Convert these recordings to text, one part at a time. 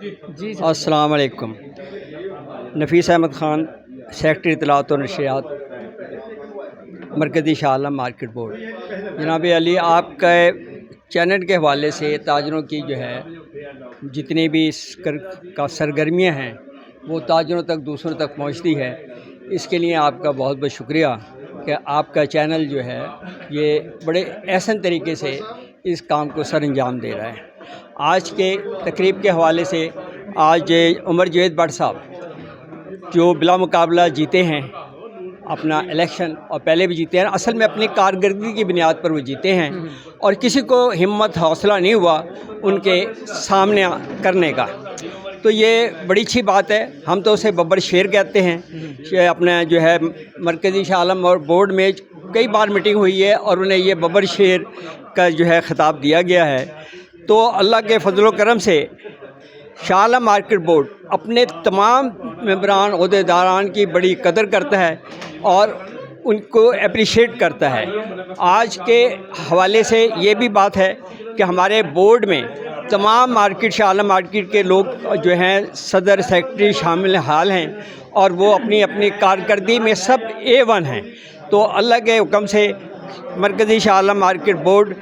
جی السلام علیکم۔ نفیس احمد خان، سیکٹری اطلاعات و نشریات، مرکزی شاہ عالم مارکیٹ بورڈ۔ جناب علی، آپ کا چینل کے حوالے سے تاجروں کی جو ہے جتنی بھی سرگرمیاں ہیں وہ تاجروں تک دوسروں تک پہنچتی ہے۔ اس کے لیے آپ کا بہت بہت شکریہ کہ آپ کا چینل جو ہے یہ بڑے احسن طریقے سے اس کام کو سر انجام دے رہا ہے۔ آج کے تقریب کے حوالے سے آج عمر جاوید بٹ صاحب جو بلا مقابلہ جیتے ہیں اپنا الیکشن، اور پہلے بھی جیتے ہیں، اصل میں اپنی کارکردگی کی بنیاد پر وہ جیتے ہیں، اور کسی کو ہمت حوصلہ نہیں ہوا ان کے سامنے کرنے کا، تو یہ بڑی اچھی بات ہے۔ ہم تو اسے ببر شیر کہتے ہیں کہ اپنا جو ہے مرکزی شاہ عالم اور بورڈ میں کئی بار میٹنگ ہوئی ہے اور انہیں یہ ببر شیر کا جو ہے خطاب دیا گیا ہے۔ تو اللہ کے فضل و کرم سے شاہ عالم مارکیٹ بورڈ اپنے تمام ممبران عہدیداران کی بڑی قدر کرتا ہے اور ان کو اپریشیٹ کرتا ہے۔ آج کے حوالے سے یہ بھی بات ہے کہ ہمارے بورڈ میں تمام شاہ عالم مارکیٹ کے لوگ جو ہیں صدر سیکرٹری شامل حال ہیں، اور وہ اپنی اپنی کارکردگی میں سب A1 ہیں۔ تو اللہ کے حکم سے مرکزی شاہ عالم مارکیٹ بورڈ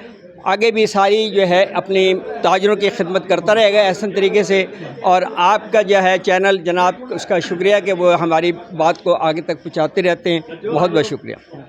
آگے بھی ساری جو ہے اپنی تاجروں کی خدمت کرتا رہے گا احسن طریقے سے، اور آپ کا جو ہے چینل جناب اس کا شکریہ کہ وہ ہماری بات کو آگے تک پہنچاتے رہتے ہیں۔ بہت بہت شکریہ۔